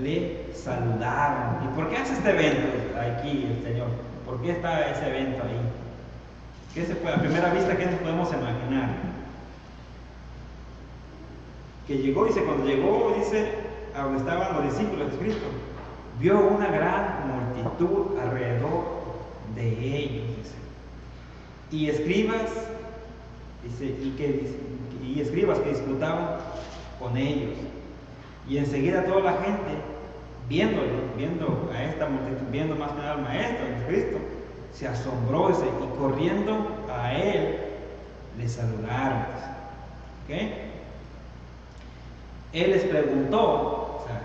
le saludaron. ¿Y por qué hace este evento aquí el Señor? ¿Por qué está ese evento ahí? ¿Qué se puede, a primera vista, qué nos podemos imaginar? Que llegó, dice, cuando llegó, dice, a donde estaban los discípulos de Cristo, vio una gran multitud alrededor de ellos, dice. Y escribas, dice, y escribas que disputaban con ellos. Y enseguida toda la gente, viendo a esta multitud, viendo más que nada al Maestro, a Cristo, se asombró, dice, y corriendo a él, le saludaron. ¿Ok? Él les preguntó, o sea,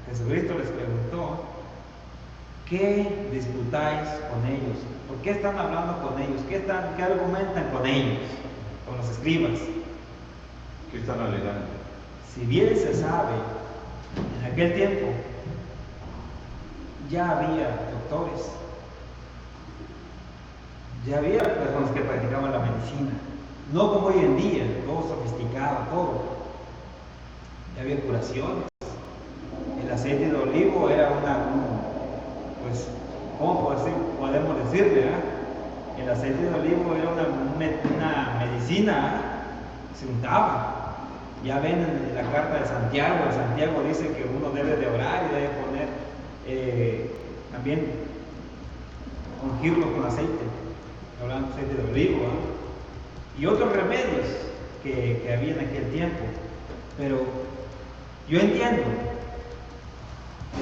Jesucristo les preguntó, ¿qué disputáis con ellos? ¿Por qué están hablando con ellos? ¿Qué argumentan con ellos? Con los escribas. ¿Qué están alegando? Si bien se sabe, en aquel tiempo ya había doctores, ya había personas que practicaban la medicina, no como hoy en día, todo sofisticado, todo. Ya había curaciones. El aceite de olivo era pues, ¿cómo podemos decirle? El aceite de olivo era una medicina, se untaba. Ya ven en la carta de Santiago dice que uno debe de orar y debe poner, también ungirlo con aceite, hablando de aceite de olivo, y otros remedios que había en aquel tiempo. Pero yo entiendo,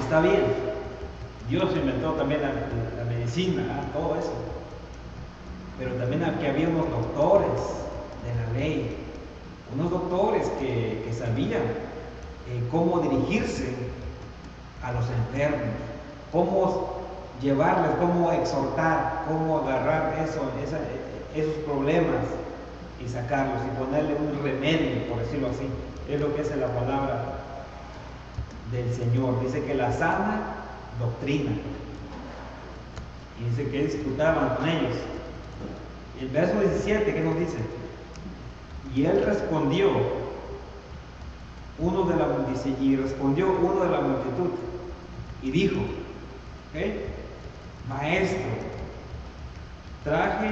está bien, Dios inventó también la medicina, todo eso, pero también aquí había unos doctores de la ley, unos doctores que sabían cómo dirigirse a los enfermos, cómo llevarles, cómo exhortar, cómo agarrar esos problemas y sacarlos y ponerle un remedio, por decirlo así. Es lo que es la palabra del Señor. Dice que la sana doctrina. Y dice que disputaban con ellos. El verso 17, ¿qué nos dice? Y él respondió, uno de la multitud, y dijo, ¿okay? Maestro, traje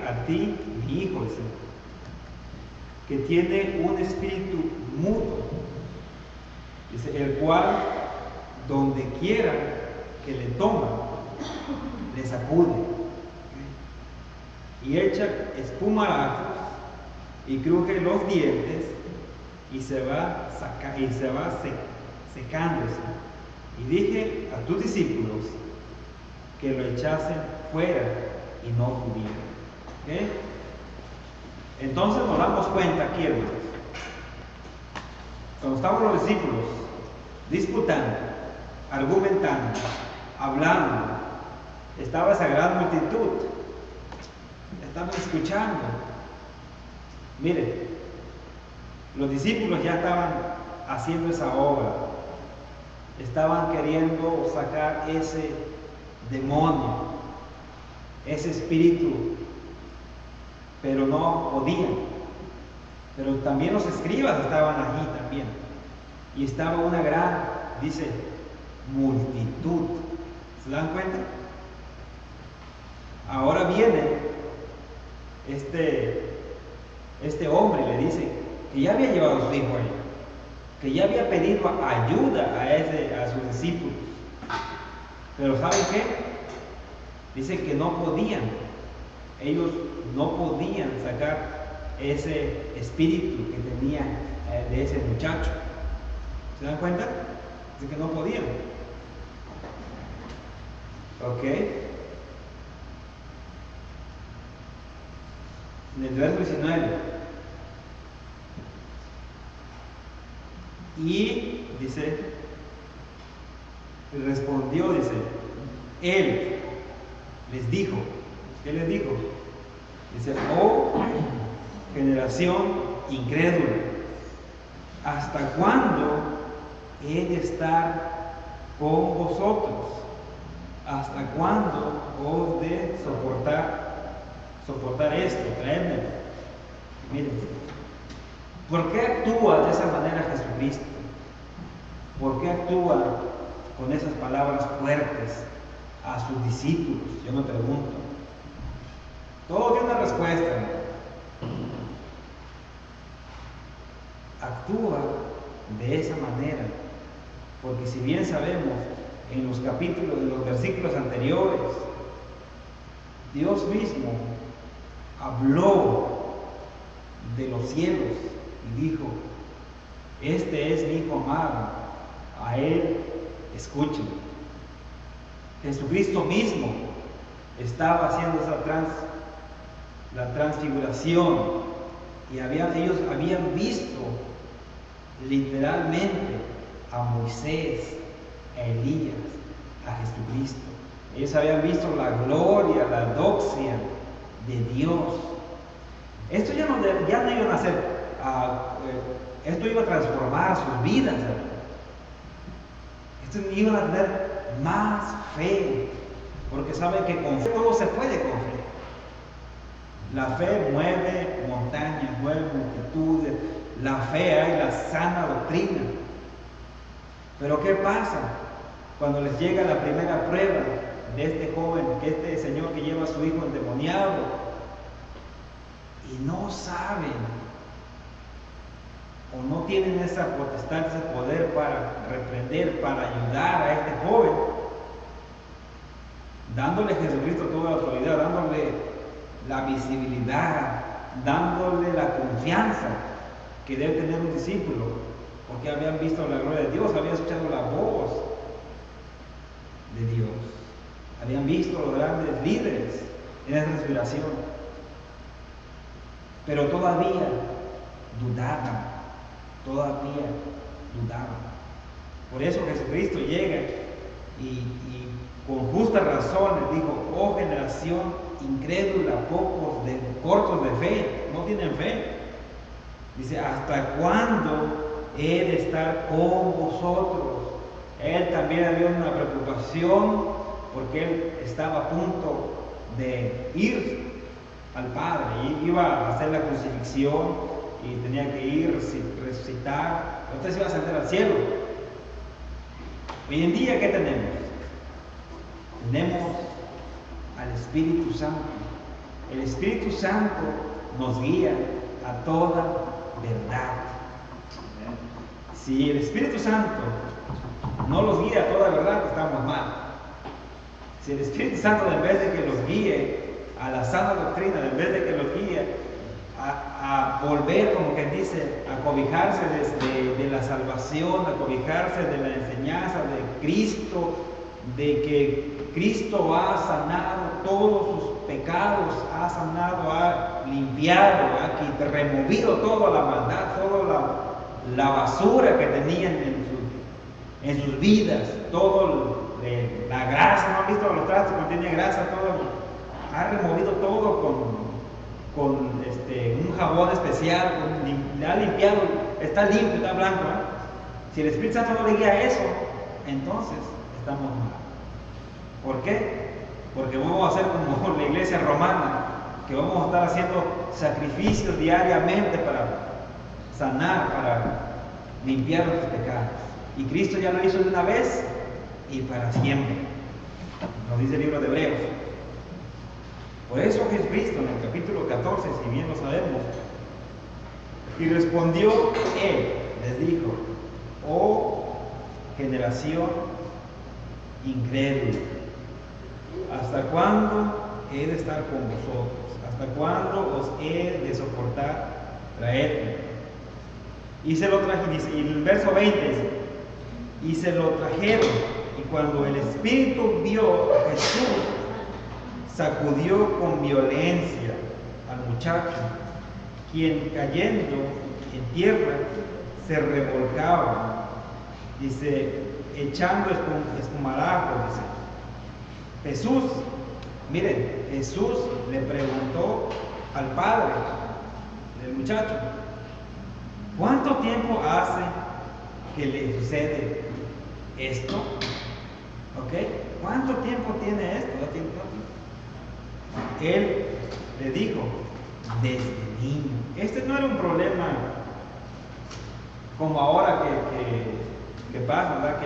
a ti mi hijo, dice, que tiene un espíritu mudo, dice, el cual donde quiera que le toma, le sacude, y echa espumarajos y cruje los dientes y se va secándose. Y dije a tus discípulos que lo echasen fuera y no pudieron. ¿Okay? Entonces nos damos cuenta aquí, hermanos, cuando estaban los discípulos disputando, argumentando, hablando, estaba esa gran multitud, estaban escuchando. Mire, los discípulos ya estaban haciendo esa obra, estaban queriendo sacar ese demonio, ese espíritu, pero no podían. Pero también los escribas estaban allí también, y estaba una gran, dice, multitud. ¿Se dan cuenta? Ahora viene este hombre, le dice que ya había llevado a su hijo ahí, que ya había pedido ayuda a sus discípulos, pero ¿saben qué? Dice que no podían, ellos no podían sacar ese espíritu que tenía de ese muchacho. ¿Se dan cuenta? Dice que no podían. ¿Ok? En el verso 19. Y dice, respondió, dice, él les dijo, ¿qué les dijo? Dice, oh generación incrédula, ¿hasta cuándo he de estar con vosotros? ¿Hasta cuándo os de soportar esto? Traedme. Miren, ¿por qué actúa de esa manera Jesucristo? ¿Por qué actúa con esas palabras fuertes a sus discípulos? Yo me pregunto. Todo tiene una respuesta. Actúa de esa manera, porque si bien sabemos en los capítulos, en los versículos anteriores, Dios mismo habló de los cielos y dijo: este es mi Hijo amado, a él escuchen. Jesucristo mismo estaba haciendo la transfiguración, y ellos habían visto literalmente a Moisés, a Elías, a Jesucristo. Ellos habían visto la gloria, la doxia de Dios. Esto ya no iban a hacer, esto iba a transformar sus vidas. Esto iban a tener más fe, porque saben que con fe todo se puede con fe. La fe mueve montañas, mueve multitudes. La fe hay la sana doctrina. Pero ¿qué pasa cuando les llega la primera prueba de este joven, este señor que lleva a su hijo endemoniado, y no saben o no tienen esa potestad, ese poder para reprender, para ayudar a este joven, dándole a Jesucristo toda la autoridad, dándole la visibilidad, dándole la confianza que debe tener un discípulo, porque habían visto la gloria de Dios, habían escuchado la voz de Dios, habían visto los grandes líderes en esa respiración, pero todavía dudaban. Por eso Jesucristo llega y con justa razón les dijo: oh generación incrédula, cortos de fe, no tienen fe. Dice: ¿hasta cuándo he de estar con vosotros? Él también había una preocupación, porque él estaba a punto de ir al Padre, y iba a hacer la crucifixión, y tenía que ir, resucitar, entonces iba a ascender al cielo. Hoy en día, ¿qué tenemos? Tenemos al Espíritu Santo. El Espíritu Santo nos guía a toda verdad. Si el Espíritu Santo no los guía a toda verdad, estamos mal. Si el Espíritu Santo, en vez de que los guíe a la sana doctrina, en vez de que los guíe a volver, como que dice, a cobijarse de la salvación, a cobijarse de la enseñanza de Cristo, de que Cristo ha sanado todos sus pecados, ha sanado, ha limpiado, ha removido toda la maldad, toda la basura que tenían en sus vidas, la grasa, ¿no han visto los trastos que tiene grasa? Ha removido todo con un jabón especial, le ha limpiado, está limpio, está blanco. Si el Espíritu Santo no le guía a eso, entonces estamos mal. ¿Por qué? Porque vamos a hacer como la iglesia romana, que vamos a estar haciendo sacrificios diariamente para sanar, para limpiar nuestros pecados. Y Cristo ya lo hizo de una vez y para siempre. Nos dice el libro de Hebreos. Por eso Jesucristo en el capítulo 14, si bien lo sabemos, y respondió él, les dijo: oh generación incrédula, ¿hasta cuándo he de estar con vosotros? ¿Hasta cuándo os he de soportar? Traedme. Y se lo traje, dice, y en el verso 20 dice: y se lo trajeron, y cuando el Espíritu vio a Jesús, sacudió con violencia al muchacho, quien cayendo en tierra se revolcaba, dice, echando espumarajo, dice. Jesús, miren, Jesús le preguntó al padre del muchacho: ¿cuánto tiempo hace que le sucede esto? ¿Ok? ¿Cuánto tiempo tiene esto? Él le dijo: desde niño. Este no era un problema como ahora que pasa, ¿verdad?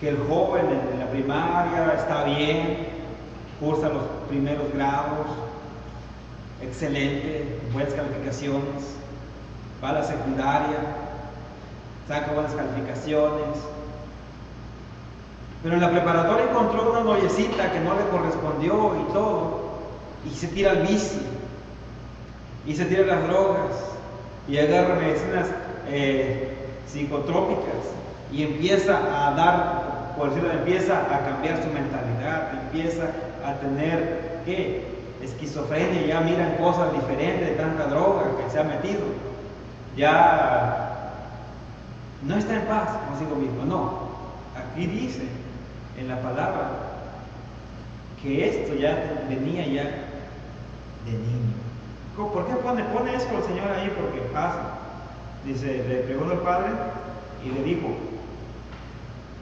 Que el joven en la primaria está bien, cursa los primeros grados, excelente, buenas calificaciones, va a la secundaria, saca buenas calificaciones, pero en la preparatoria encontró una noviecita que no le correspondió y todo, y se tira al vicio, y se tira a las drogas, y agarra medicinas psicotrópicas, y empieza a dar, por decirlo, empieza a cambiar su mentalidad, empieza a tener, ¿qué? Esquizofrenia, ya miran cosas diferentes de tanta droga que se ha metido, ya no está en paz consigo mismo. No, aquí dice en la palabra que esto ya venía ya de niño. ¿Por qué pone eso el Señor ahí? Porque pasa. Dice, le preguntó el padre y le dijo,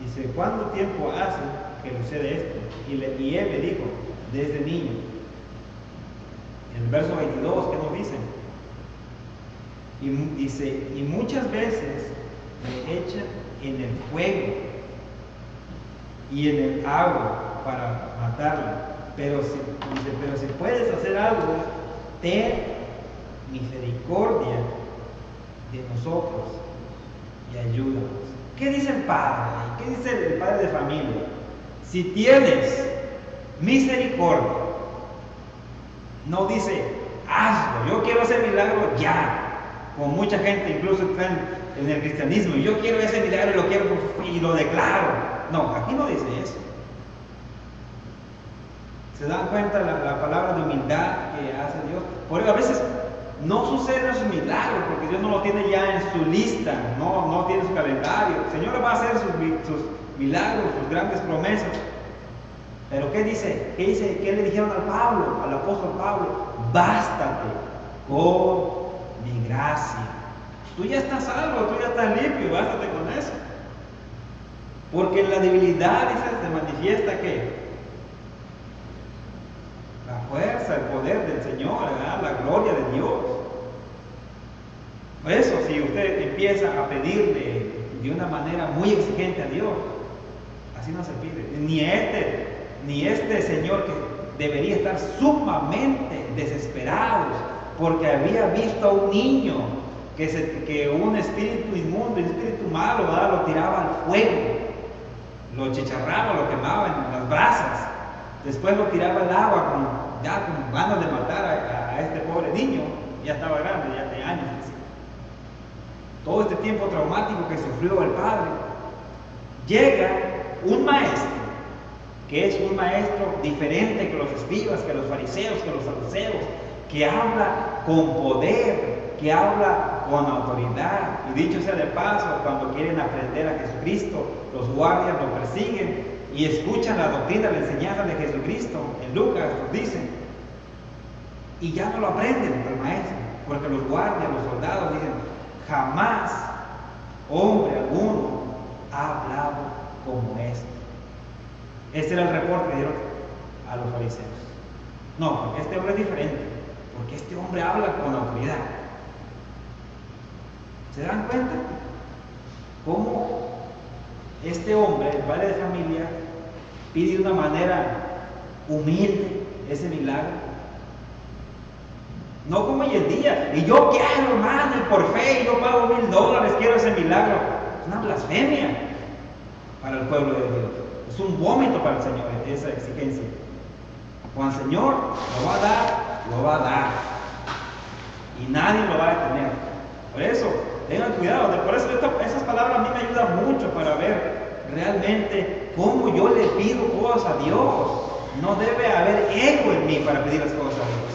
dice, ¿cuánto tiempo hace que sucede esto? Y él le dijo, desde niño. En el verso 22, ¿qué nos dice? Y dice, y muchas veces me echan en el fuego y en el agua para matarla. Pero si puedes hacer algo, ten misericordia de nosotros y ayúdanos. ¿Qué dice el padre? ¿Qué dice el padre de familia? Si tienes misericordia, no dice, hazlo, yo quiero ese milagro ya. Como mucha gente incluso está en el cristianismo, y yo quiero ese milagro y lo quiero y lo declaro. No, aquí no dice eso. ¿Se dan cuenta la palabra de humildad que hace Dios? Por eso a veces no suceden esos milagros porque Dios no lo tiene ya en su lista, no tiene su calendario. El Señor va a hacer sus milagros, sus grandes promesas. Pero ¿qué dice? ¿Qué le dijeron al apóstol Pablo? Bástate con mi gracia. Tú ya estás salvo, tú ya estás limpio, bástate con eso. Porque en la debilidad, dice, se manifiesta que la fuerza, el poder del Señor, ¿verdad? La gloria de Dios. Por eso, si usted empieza a pedirle de una manera muy exigente a Dios, así no se pide. Ni este Señor que debería estar sumamente desesperado porque había visto a un niño que un espíritu inmundo, un espíritu malo, ¿verdad? Lo tiraba al fuego, lo chicharraba, lo quemaba en las brasas. Después lo tiraba al agua con ganas de matar a este pobre niño. Ya estaba grande, ya de años. Todo este tiempo traumático que sufrió el padre. Llega un maestro, que es un maestro diferente que los escribas, que los fariseos, que los saduceos, que habla con poder, que habla con autoridad. Y dicho sea de paso, cuando quieren aprender a Jesucristo, los guardias lo persiguen y escuchan la doctrina, la enseñanza de Jesucristo. En Lucas nos dicen, y ya no lo aprenden el maestro, porque los guardias, los soldados dicen, jamás hombre alguno ha hablado como este. Este era el reporte que dieron a los fariseos. No, porque este hombre es diferente, porque este hombre habla con autoridad. ¿Se dan cuenta? ¿Cómo este hombre, el padre de familia, pide de una manera humilde ese milagro? No como hoy en día, y yo quiero, hermano, y por fe, y yo pago $1000, quiero ese milagro. Es una blasfemia para el pueblo de Dios. Es un vómito para el Señor esa exigencia. Cuando el Señor lo va a dar, lo va a dar. Y nadie lo va a detener. Por eso, tengan cuidado. Por eso esas palabras a mí me ayudan mucho para ver realmente cómo yo le pido cosas a Dios. No debe haber ego en mí para pedir las cosas a Dios.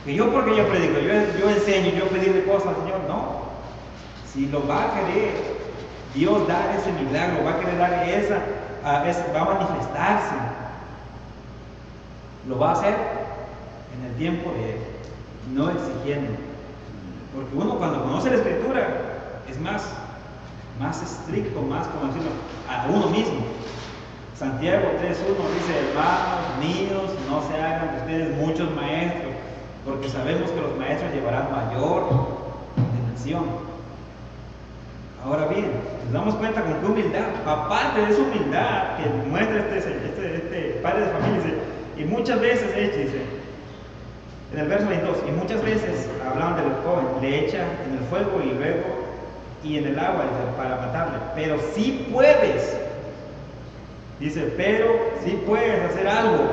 Que yo porque yo predico, yo enseño, yo pedirle cosas al Señor, no. Si lo va a querer Dios dar ese milagro, va a querer dar va a manifestarse. Lo va a hacer en el tiempo de Él, no exigiendo. Porque uno cuando conoce la Escritura es más estricto, más, como decirlo, a uno mismo. Santiago 3:1 dice, hermanos míos, no se hagan de ustedes muchos maestros, porque sabemos que los maestros llevarán mayor dimensión. Ahora bien, nos damos cuenta con qué humildad, aparte de esa humildad que muestra este padre de familia, dice, y muchas veces dice, en el verso 22, y muchas veces hablaban del joven, le echa en el fuego y luego y en el agua, dice, para matarle, pero si puedes, dice, pero si puedes hacer algo,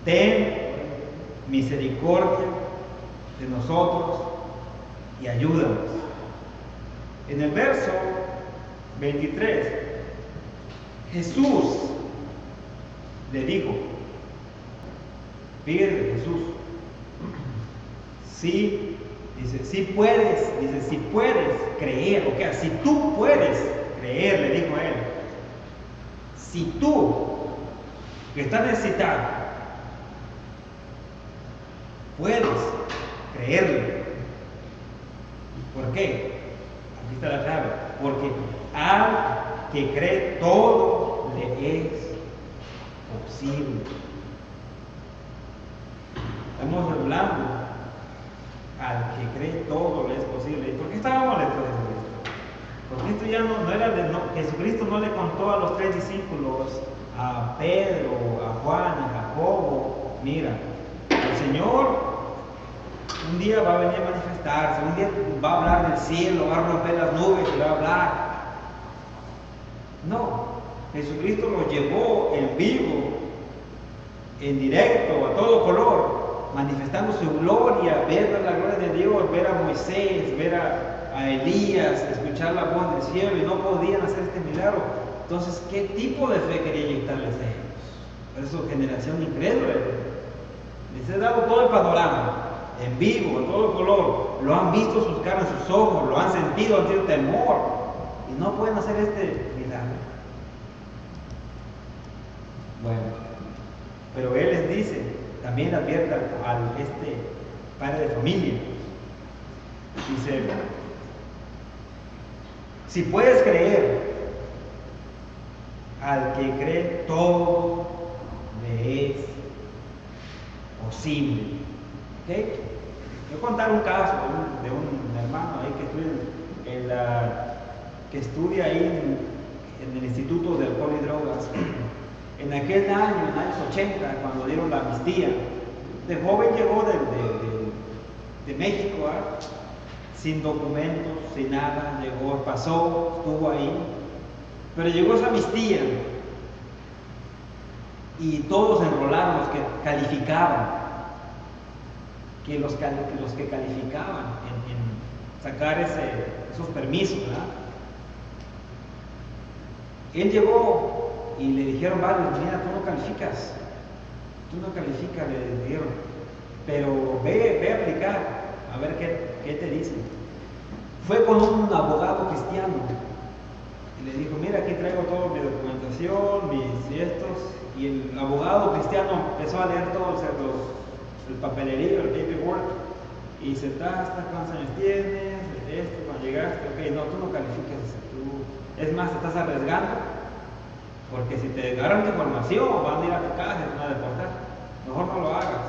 ten misericordia de nosotros y ayúdanos. En el verso 23, Jesús le dijo, fíjate Jesús, si, dice, si puedes creer, o sea, si tú puedes creer, le dijo a él, si tú, que estás necesitado, puedes creerle. ¿Por qué? Aquí está la clave. Porque al que cree todo le es posible. Estamos hablando al que cree todo le es posible. ¿Y por qué estábamos molestos de Jesucristo? Porque esto ya no era Jesucristo no le contó a los 3 discípulos, a Pedro, a Juan, a Jacobo, mira, el Señor un día va a venir a manifestarse, un día va a hablar del cielo, va a romper las nubes y va a hablar. No, Jesucristo lo llevó en vivo, en directo, a todo color, manifestando su gloria, ver la gloria de Dios, ver a Moisés, ver a Elías, escuchar la voz del cielo, y no podían hacer este milagro. Entonces, ¿qué tipo de fe quería inyectarles a ellos? Por eso, generación incrédula. Les he dado todo el panorama, en vivo, en todo color, lo han visto sus caras, sus ojos, lo han sentido, han tenido temor, y no pueden hacer este milagro. Bueno, pero Él les dice, también advierte al padre de familia, dice, si puedes creer, al que cree todo le es posible. ¿Okay? Voy a contar un caso de un hermano ahí que estudia ahí en el Instituto de Alcohol y Drogas. En aquel año, en los años 80, cuando dieron la amnistía, de joven llegó de México, sin documentos, sin nada, llegó, pasó, estuvo ahí, pero llegó esa amnistía y todos se enrolaron, los que calificaban. Que los que calificaban en sacar esos permisos, ¿verdad? Él llegó y le dijeron varios, mira, tú no calificas, le dijeron, pero ve a aplicar, a ver qué te dicen. Fue con un abogado cristiano y le dijo, mira, aquí traigo toda mi documentación, mis estos, y el abogado cristiano empezó a leer todos el papelerío, el paperwork, y se ¿cuántos años tienes? Esto, cuando llegaste, ok, no, tú no calificas, es más, te estás arriesgando, porque si te agarran tu información, van a ir a tu casa y te van a deportar, mejor no lo hagas.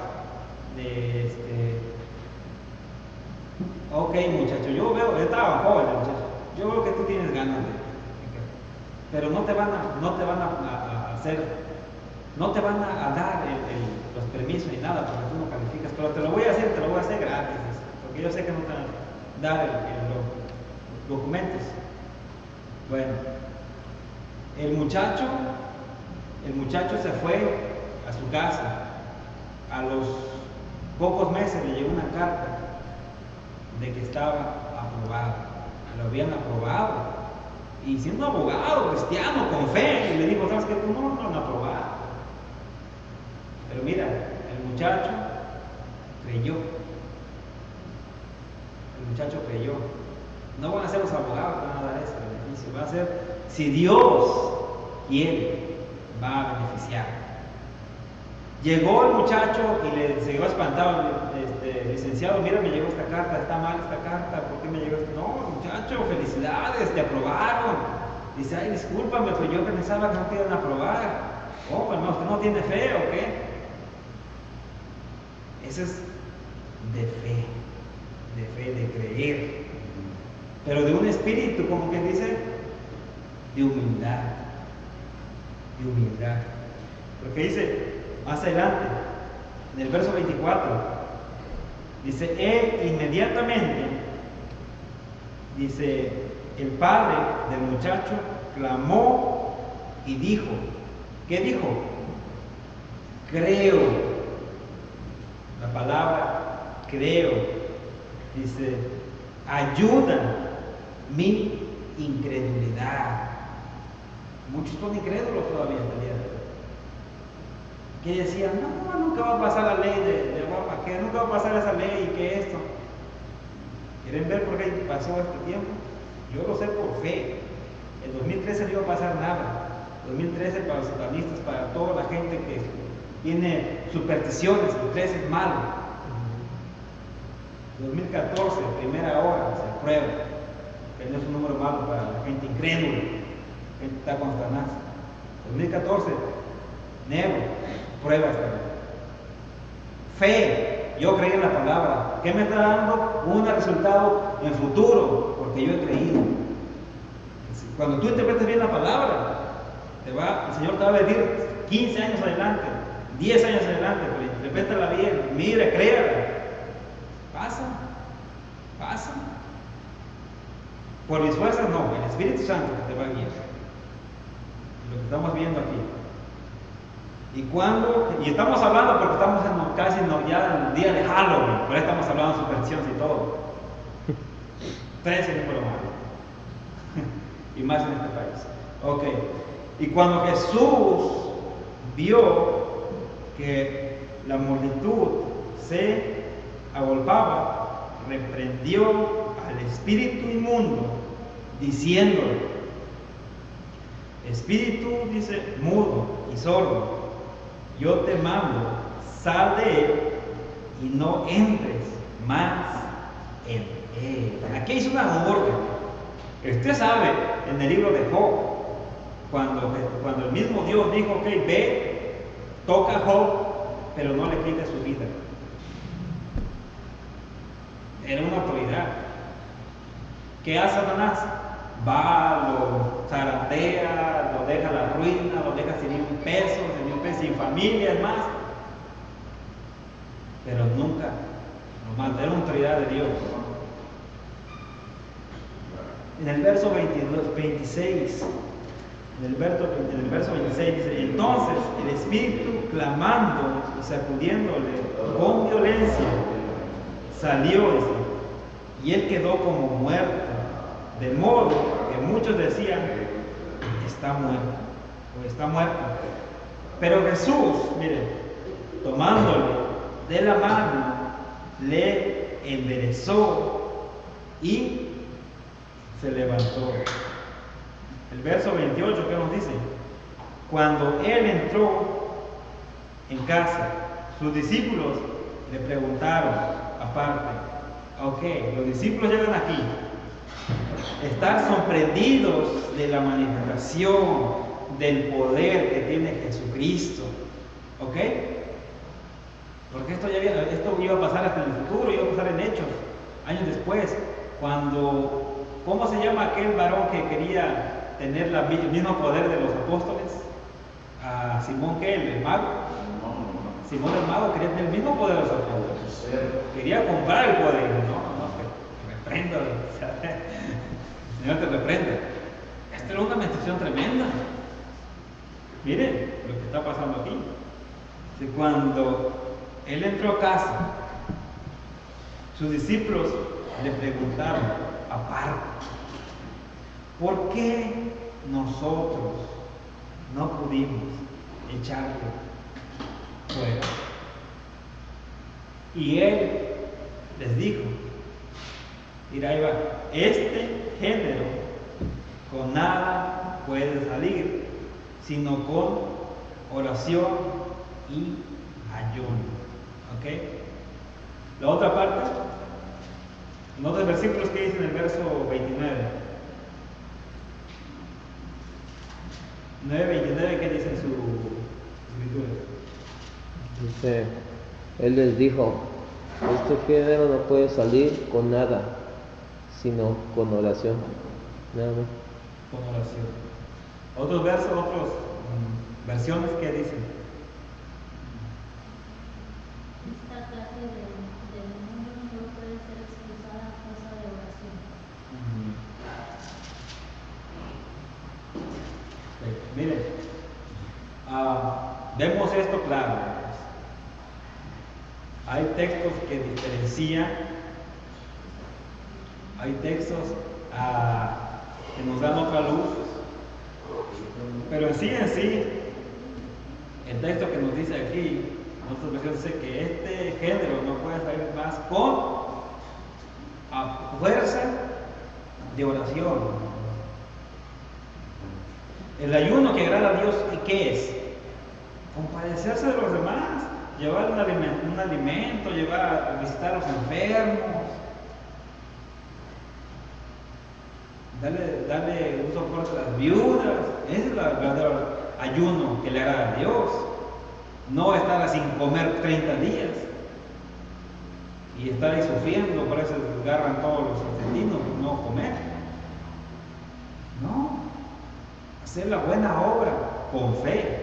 Ok, muchacho, yo estaba joven, muchacho, yo veo que tú tienes ganas pero no te van a hacer, no te van a dar los permisos ni nada, porque tú no calificas, pero te lo voy a hacer gratis, porque yo sé que no te van a dar los documentos. Bueno, el muchacho se fue a su casa. A los pocos meses le llegó una carta de que estaba aprobado, lo habían aprobado, y siendo abogado cristiano con fe, y le dijo, ¿sabes qué? Tú no lo han aprobado. Pero mira, el muchacho creyó. No van a ser los abogados que van a dar ese beneficio, va a ser, si Dios quiere, va a beneficiar. Llegó el muchacho y se quedó espantado, licenciado, mira, me llegó esta carta, está mal esta carta, ¿por qué me llegó esta? No, muchacho, felicidades, te aprobaron. Dice, ay, discúlpame, pues yo pensaba que no te iban a aprobar. Oh, hermano, ¿usted no tiene fe o qué? Eso es de fe, de creer. pero de un espíritu, como que dice, de humildad. De humildad. Porque dice más adelante, en el verso 24, dice, inmediatamente, dice, el padre del muchacho clamó y dijo, ¿qué dijo? Creo. La palabra creo. Dice, ayuda mi incredulidad. Muchos son incrédulos todavía en el día de hoy. Que decían, no, nunca va a pasar la ley de Roma, que nunca va a pasar esa ley y que esto. ¿Quieren ver por qué pasó este tiempo? Yo lo sé por fe. En 2013 no iba a pasar nada. 2013 para los satanistas, para toda la gente que tiene supersticiones, el 13 es malo. 2014, primera hora, se aprueba, que no es un número malo para la gente incrédula, la gente está con Satanás. 2014, enero, prueba esta ley. Fe, yo creí en la palabra. ¿Qué me está dando? Un resultado en futuro, porque yo he creído. Cuando tú interpretas bien la palabra, el Señor te va a decir 15 años adelante, 10 años adelante, pero interprétala bien, mira, créala. Pasa. Por mis fuerzas no, el Espíritu Santo que te va a guiar. Lo que estamos viendo aquí. Y estamos hablando porque estamos casi ya en el día de Halloween, por eso estamos hablando de supersticiones y todo. 13 número malo. Y más en este país. Ok. Y cuando Jesús vio que la multitud se agolpaba, reprendió al espíritu inmundo, diciéndole, espíritu, dice, mudo y sordo, yo te mando, sal de él y no entres más en él. Aquí hizo una orden. Usted sabe, en el libro de Job, cuando el mismo Dios dijo, ok, ve, toca a Job, pero no le quite su vida. Era una autoridad. ¿Qué hace Satanás? Va, lo zarantea, lo deja a la ruina, lo deja sin un peso, sin familia, es más. Pero nunca lo mata. Era una autoridad de Dios. En el verso 26, en el verso 26 dice, entonces el espíritu clamando y sacudiéndole con violencia salió, dice, y él quedó como muerto, de modo que muchos decían, está muerto, o está muerto. Pero Jesús, mire, tomándole de la mano, le enderezó y se levantó. El verso 28, ¿qué nos dice? Cuando él entró en casa, sus discípulos le preguntaron aparte, ok, los discípulos llegan aquí, están sorprendidos de la manifestación del poder que tiene Jesucristo, ok, porque esto iba a pasar hasta en el futuro, iba a pasar en Hechos, años después, cuando, ¿cómo se llama aquel varón que quería tener el mismo poder de los apóstoles? A Simón, ¿qué? ¿El mago? Simón el mago quería tener el mismo poder de los apóstoles. Quería comprar el poder. No, que reprenda. El Señor te reprende. Esta era una mención tremenda. Miren lo que está pasando aquí. Cuando él entró a casa, sus discípulos le preguntaron aparte, ¿por qué nosotros no pudimos echarte fuera? Y él les dijo, mira, ahí va, este género con nada puede salir, sino con oración y ayuno. ¿Ok? La otra parte, en otros versículos que dice en el verso 29. 9:29, ¿qué dice en su escritura? Dice, él les dijo, este género no puede salir con nada, sino con oración. Nada más. Con oración. Otros versos, otras versiones que dicen. Esta clase de mundo no puede ser expulsada a fuerza de oración. Miren, vemos esto claro. Hay textos que diferencian, hay textos que nos dan otra luz, pero en sí, el texto que nos dice aquí, en otras versiones dice que este género no puede salir más a fuerza de oración. El ayuno que agrada a Dios, ¿y qué es? Compadecerse de los demás, llevar un alimento, llevar a visitar a los enfermos, darle un soporte a las viudas. Ese es el verdadero ayuno que le agrada a Dios. No estar sin comer 30 días y estar ahí sufriendo, por eso agarran todos los intestinos, no comer. No, hacer la buena obra con fe.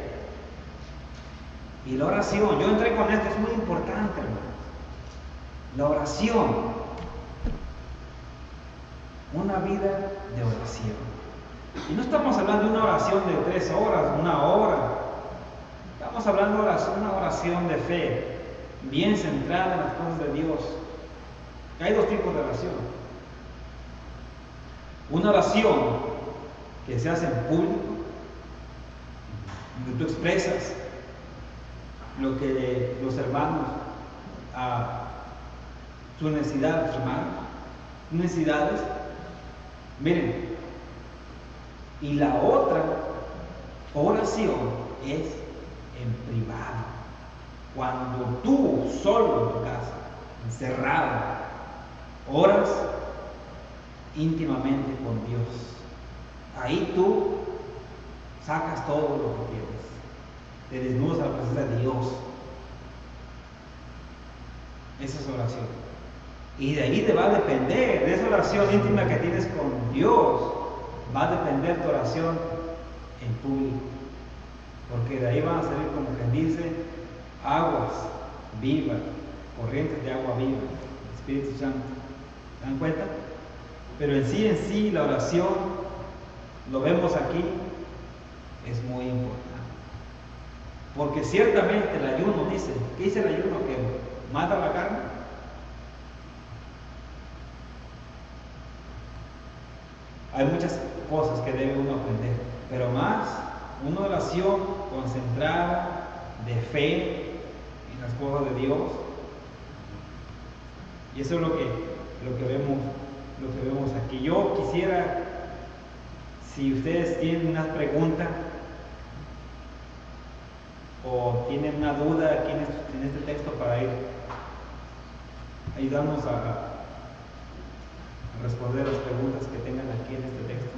Y la oración, yo entré con esto, es muy importante, hermanos. La oración, una vida de oración. Y no estamos hablando de una oración de 3 horas, 1 hora. Estamos hablando de una oración de fe, bien centrada en las cosas de Dios. Hay 2 tipos de oración. Una oración que se hace en público, donde tú expresas lo que los hermanos, sus necesidades, miren. Y la otra oración es en privado, cuando tú solo en tu casa, encerrado, oras íntimamente con Dios. Ahí tú sacas todo lo que tienes, te desnudas a la presencia de Dios. Esa es oración. Y de ahí te va a depender, de esa oración íntima que tienes con Dios, va a depender tu oración en público. Porque de ahí van a salir, como quien dice, aguas vivas, corrientes de agua viva, el Espíritu Santo. ¿Se dan cuenta? Pero en sí, la oración, lo vemos aquí, es muy importante. Porque ciertamente el ayuno dice, ¿qué dice el ayuno? Que mata la carne. Hay muchas cosas que debe uno aprender, pero más una oración concentrada de fe en las cosas de Dios. Y eso es lo que vemos aquí. Yo quisiera, si ustedes tienen una pregunta o tienen una duda aquí en este texto, para ir ayudarnos a responder las preguntas que tengan aquí en este texto.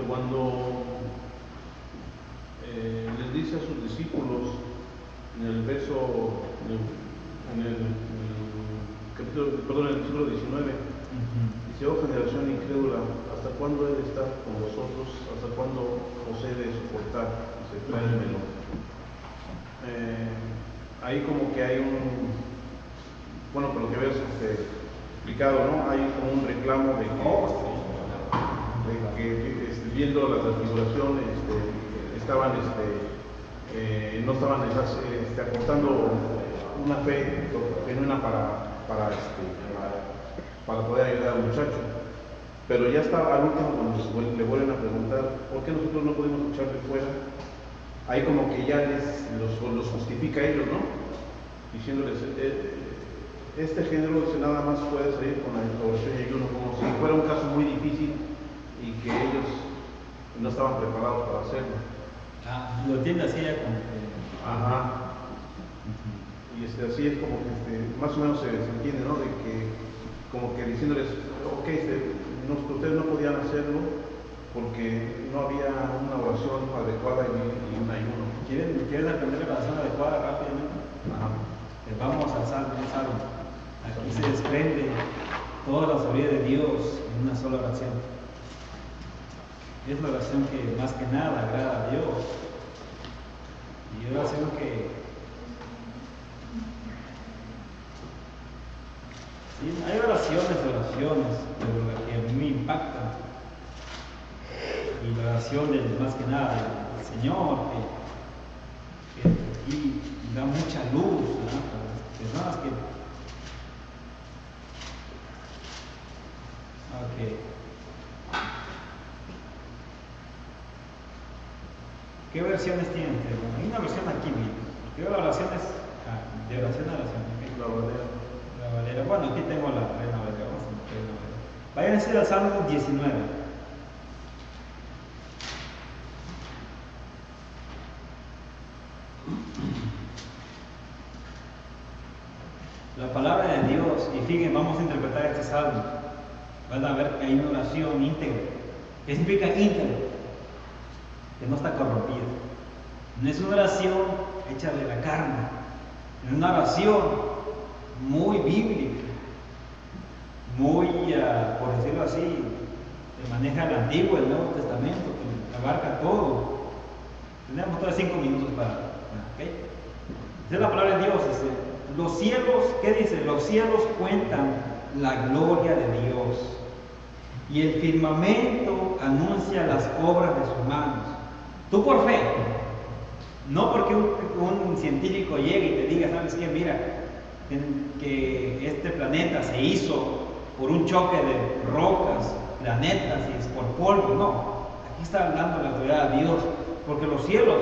Cuando les dice a sus discípulos en el verso, en el versículo 19, dice: oh generación incrédula, ¿hasta cuándo he de estar con vosotros? ¿Hasta cuándo os he de soportar? Dice: tráemelo. Ahí como que hay por lo que veo explicado, ¿no? Hay como un reclamo de que viendo la transfiguración estaban no estaban aportando una fe genuina para poder ayudar al muchacho. Pero ya está al último, cuando le vuelven a preguntar ¿por qué nosotros no podemos echarle fuera? Ahí como que ya los justifica a ellos, ¿no? Diciéndoles, este género nada más puede salir con la oración y ayuno, como si fuera un caso muy difícil y que ellos no estaban preparados para hacerlo. Lo entiende así ya como que... Ajá. Y así es como que más o menos se entiende, ¿no? De que como que diciéndoles, ok, ustedes no podían hacerlo porque no había una oración adecuada y un ayuno. ¿Quieren aprender la oración adecuada rápidamente? Ajá. Vamos al Salmo. gloria de Dios en una sola oración. Es la oración que más que nada agrada a Dios. Y es la oración que sí, hay oraciones, pero la que a mí me impacta y la oración más que nada del Señor que aquí da mucha luz, ¿no? Para las personas que ¿qué versiones tienen ustedes? Bueno, hay una versión aquí mismo. Yo la oración es de oración a oración. ¿Okay? La Valera. La Valera. Bueno, aquí tengo la Reina Valera. Vamos a meter la Valera. Vayan a decir al Salmo 19. La palabra de Dios, y fíjense, vamos a interpretar este salmo. Van a ver que hay una oración íntegra. ¿Qué significa íntegra? Que no está corrompida. No es una oración hecha de la carne, es una oración muy bíblica, muy, por decirlo así, que maneja el Antiguo y el Nuevo Testamento, que abarca todo. Tenemos todavía 5 minutos para. ¿Okay? Esa es la palabra de Dios. Dice, los cielos, ¿qué dice? Los cielos cuentan la gloria de Dios y el firmamento anuncia las obras de sus manos. Tú por fe, no porque un científico llegue y te diga, ¿sabes qué? Mira, que este planeta se hizo por un choque de rocas, planetas y es por polvo. No, aquí está hablando la autoridad de Dios, porque los cielos